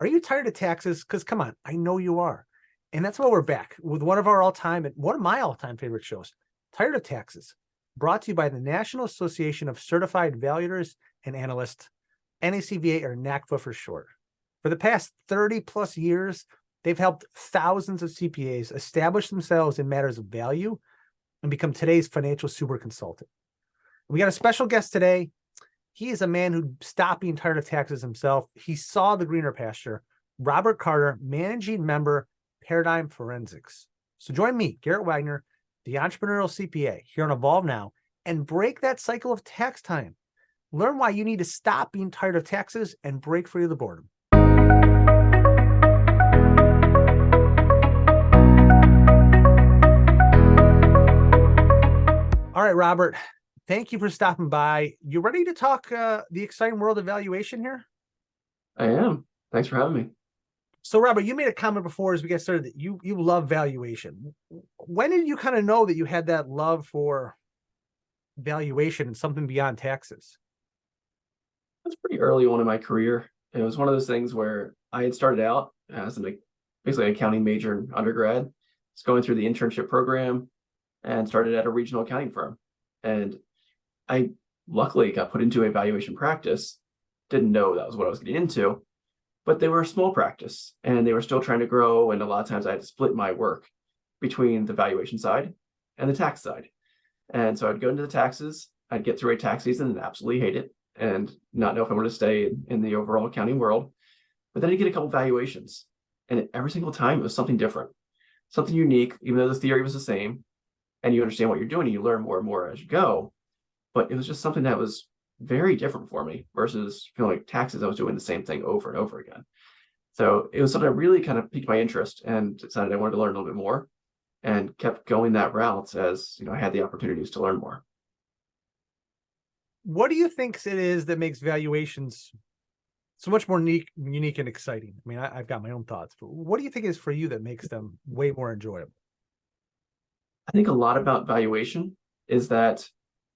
Are you tired of taxes? Because come on, I know you are. And that's why we're back with one of my all-time favorite shows, Tired of Taxes, brought to you by the National Association of Certified Valuators and Analysts, NACVA or NACVA for short. For the past 30 plus years, they've helped thousands of CPAs establish themselves in matters of value and become today's financial super consultant. We got a special guest today. He is a man who stopped being tired of taxes himself. He saw the greener pasture. Robert Carter, managing member, Paradigm Forensics. So join me, Garrett Wagner, the entrepreneurial CPA, here on Evolve Now, and break that cycle of tax time. Learn why you need to stop being tired of taxes and break free of the boredom. All right, Robert, thank you for stopping by. You ready to talk the exciting world of valuation here? I am. Thanks for having me. So, Robert, you made a comment before as we get started that you love valuation. When did you kind of know that you had that love for valuation and something beyond taxes? That's pretty early on in my career. It was one of those things where I had started out as basically an accounting major in undergrad. Was going through the internship program and started at a regional accounting firm. And I luckily got put into a valuation practice. Didn't know that was what I was getting into, but they were a small practice and they were still trying to grow. And a lot of times I had to split my work between the valuation side and the tax side. And so I'd go into the taxes, I'd get through a tax season and absolutely hate it and not know if I wanted to stay in the overall accounting world. But then I'd get a couple valuations. And every single time it was something different, something unique, even though the theory was the same. And you understand what you're doing and you learn more and more as you go. But it was just something that was very different for me versus feeling like taxes, I was doing the same thing over and over again. So it was something that really kind of piqued my interest and decided I wanted to learn a little bit more and kept going that route as I had the opportunities to learn more. What do you think it is that makes valuations so much more unique and exciting? I mean, I've got my own thoughts, but what do you think is for you that makes them way more enjoyable? I think a lot about valuation is that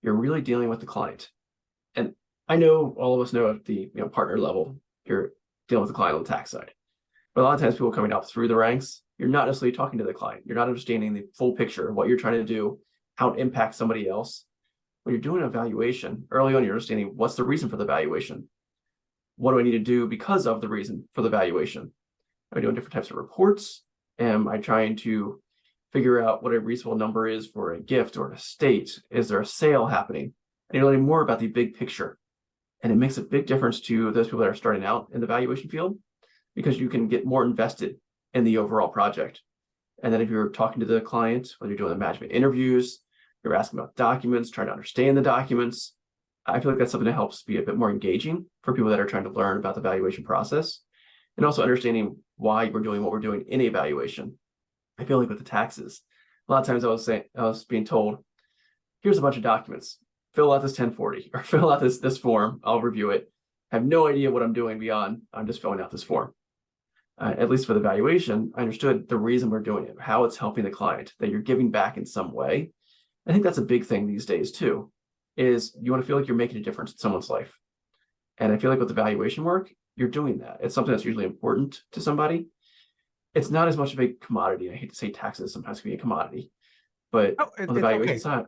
you're really dealing with the client. And I know all of us know at the partner level, you're dealing with the client on the tax side. But a lot of times people coming up through the ranks, you're not necessarily talking to the client. You're not understanding the full picture of what you're trying to do, how it impacts somebody else. When you're doing a valuation, early on, you're understanding what's the reason for the valuation. What do I need to do because of the reason for the valuation? Am I doing different types of reports? Am I trying to figure out what a reasonable number is for a gift or an estate? Is there a sale happening? And you're learning more about the big picture. And it makes a big difference to those people that are starting out in the valuation field because you can get more invested in the overall project. And then if you're talking to the client, whether you're doing the management interviews, you're asking about documents, trying to understand the documents, I feel like that's something that helps be a bit more engaging for people that are trying to learn about the valuation process and also understanding why we're doing what we're doing in a valuation. I feel like with the taxes, a lot of times I was being told, here's a bunch of documents, fill out this 1040 or fill out this form, I'll review it. I have no idea what I'm doing beyond, I'm just filling out this form. At least for the valuation, I understood the reason we're doing it, how it's helping the client, that you're giving back in some way. I think that's a big thing these days too, is you want to feel like you're making a difference in someone's life. And I feel like with the valuation work, you're doing that. It's something that's usually important to somebody. It's not as much of a commodity. I hate to say taxes sometimes can be a commodity, but on the valuation okay. side.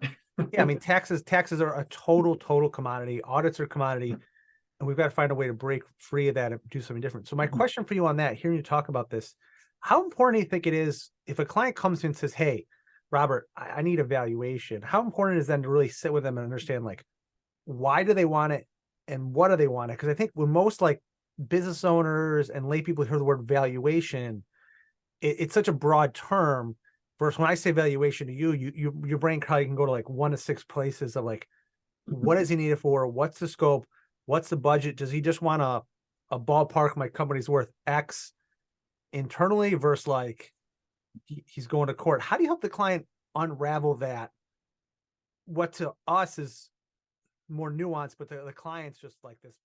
Yeah, I mean, taxes are a total commodity. Audits are commodity. And we've got to find a way to break free of that and do something different. So my question for you on that, hearing you talk about this, how important do you think it is if a client comes in and says, hey, Robert, I need a valuation. How important is then to really sit with them and understand, like, why do they want it and what do they want it? Because I think when most like business owners and lay people hear the word valuation, it's such a broad term versus when I say valuation to your brain probably can go to like 1 to 6 places of like, what does he need it for? What's the scope? What's the budget? Does he just want a ballpark? My company's worth X internally versus like he's going to court. How do you help the client unravel that? What to us is more nuanced, but the client's just like this